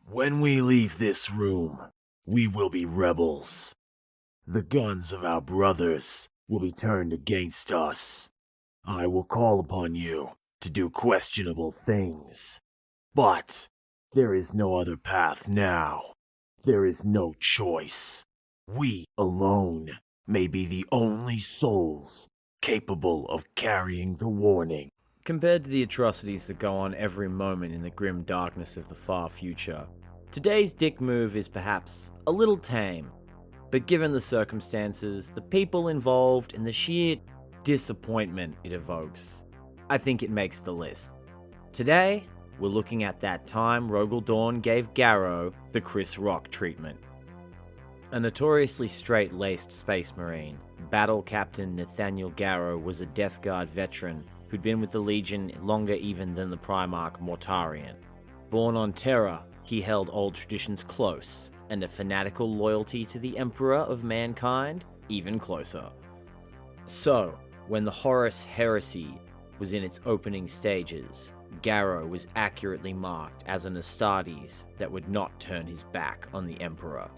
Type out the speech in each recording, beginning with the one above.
When we leave this room, we will be rebels. The guns of our brothers will be turned against us. I will call upon you to do questionable things. But there is no other path now. There is no choice. We alone may be the only souls capable of carrying the warning. Compared to the atrocities that go on every moment in the grim darkness of the far future, today's dick move is perhaps a little tame. But given the circumstances, the people involved, and the sheer disappointment it evokes, I think it makes the list. Today, we're looking at that time Rogal Dorn gave Garro the Chris Rock treatment. A notoriously straight-laced space marine, Battle Captain Nathaniel Garro was a Death Guard veteran who'd been with the Legion longer even than the Primarch Mortarion. Born on Terra, he held old traditions close, and a fanatical loyalty to the Emperor of Mankind even closer. So, when the Horus Heresy was in its opening stages, Garro was accurately marked as an Astartes that would not turn his back on the Emperor.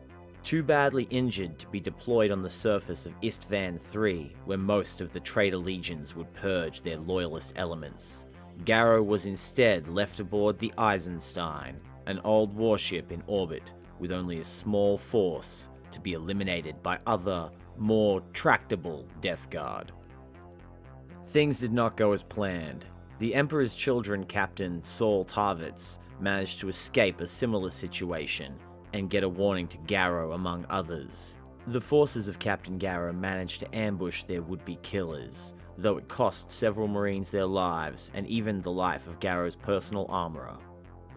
Too badly injured to be deployed on the surface of Istvan III, where most of the traitor legions would purge their loyalist elements, Garro was instead left aboard the Eisenstein, an old warship in orbit with only a small force to be eliminated by other, more tractable Death Guard. Things did not go as planned. The Emperor's Children Captain Saul Tarvitz managed to escape a similar situation and get a warning to Garro among others. The forces of Captain Garro managed to ambush their would-be killers, though it cost several Marines their lives and even the life of Garro's personal armorer.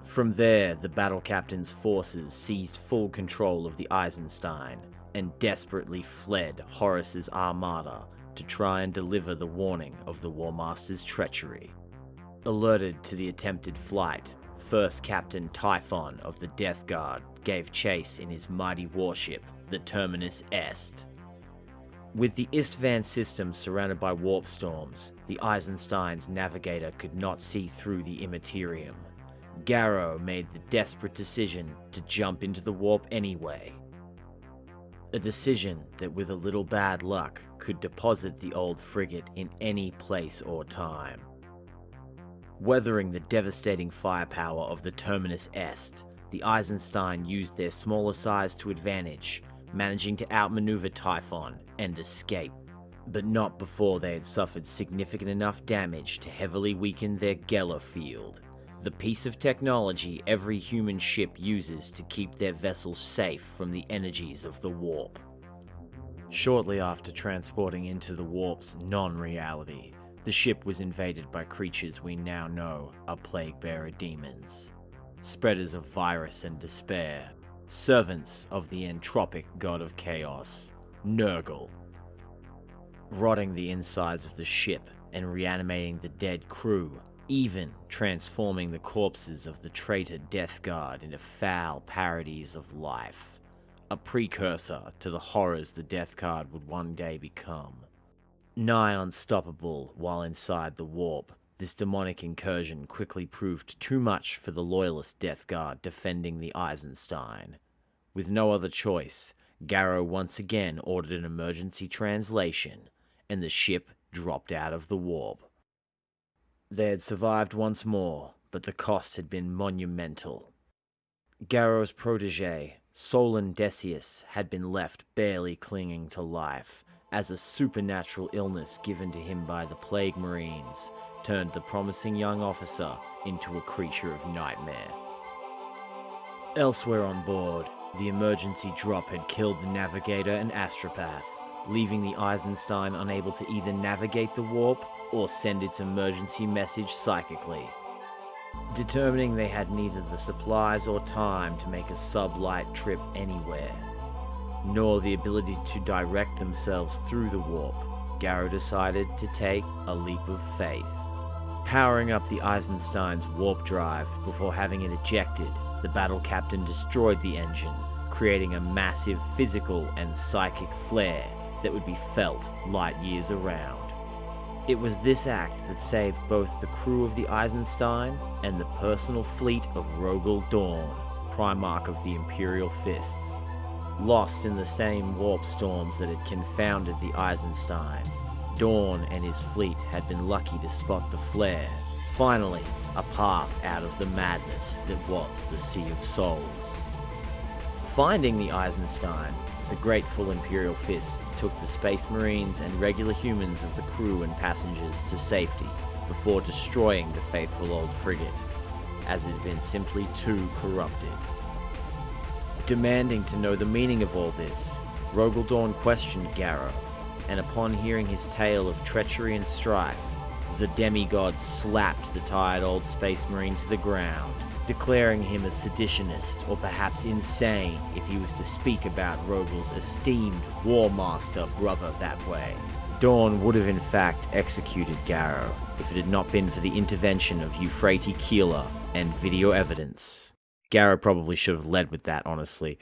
From there, the battle captain's forces seized full control of the Eisenstein and desperately fled Horus's armada to try and deliver the warning of the Warmaster's treachery. Alerted to the attempted flight, First Captain Typhon of the Death Guard gave chase in his mighty warship, the Terminus Est. With the Istvan system surrounded by warp storms, the Eisenstein's navigator could not see through the Immaterium. Garro made the desperate decision to jump into the warp anyway. A decision that with a little bad luck could deposit the old frigate in any place or time. Weathering the devastating firepower of the Terminus Est, the Eisenstein used their smaller size to advantage, managing to outmaneuver Typhon and escape. But not before they had suffered significant enough damage to heavily weaken their Geller field, the piece of technology every human ship uses to keep their vessels safe from the energies of the warp. Shortly after transporting into the warp's non-reality, the ship was invaded by creatures we now know are plague-bearer demons, spreaders of virus and despair, servants of the entropic god of chaos, Nurgle. Rotting the insides of the ship and reanimating the dead crew, even transforming the corpses of the traitor Death Guard into foul parodies of life, a precursor to the horrors the Death Guard would one day become. Nigh unstoppable while inside the warp, this demonic incursion quickly proved too much for the loyalist Death Guard defending the Eisenstein. With no other choice, Garro once again ordered an emergency translation, and the ship dropped out of the warp. They had survived once more, but the cost had been monumental. Garro's protege, Solon Decius, had been left barely clinging to life, as a supernatural illness given to him by the Plague Marines turned the promising young officer into a creature of nightmare. Elsewhere on board, the emergency drop had killed the navigator and astropath, leaving the Eisenstein unable to either navigate the warp or send its emergency message psychically. Determining they had neither the supplies or time to make a sublight trip anywhere, nor the ability to direct themselves through the warp, Garro decided to take a leap of faith. Powering up the Eisenstein's warp drive before having it ejected, the battle captain destroyed the engine, creating a massive physical and psychic flare that would be felt light years around. It was this act that saved both the crew of the Eisenstein and the personal fleet of Rogal Dorn Primarch of the Imperial Fists. Lost in the same warp storms that had confounded the Eisenstein, Dorn and his fleet had been lucky to spot the flare. Finally, a path out of the madness that was the Sea of Souls. Finding the Eisenstein, the grateful Imperial Fists took the Space Marines and regular humans of the crew and passengers to safety before destroying the faithful old frigate, as it had been simply too corrupted. Demanding to know the meaning of all this, Rogal Dorn questioned Garro, and upon hearing his tale of treachery and strife, the demigod slapped the tired old Space Marine to the ground, declaring him a seditionist or perhaps insane if he was to speak about Rogal's esteemed War Master brother that way. Dorn would have in fact executed Garro if it had not been for the intervention of Euphrates Keeler and video evidence. Garro probably should have led with that, honestly.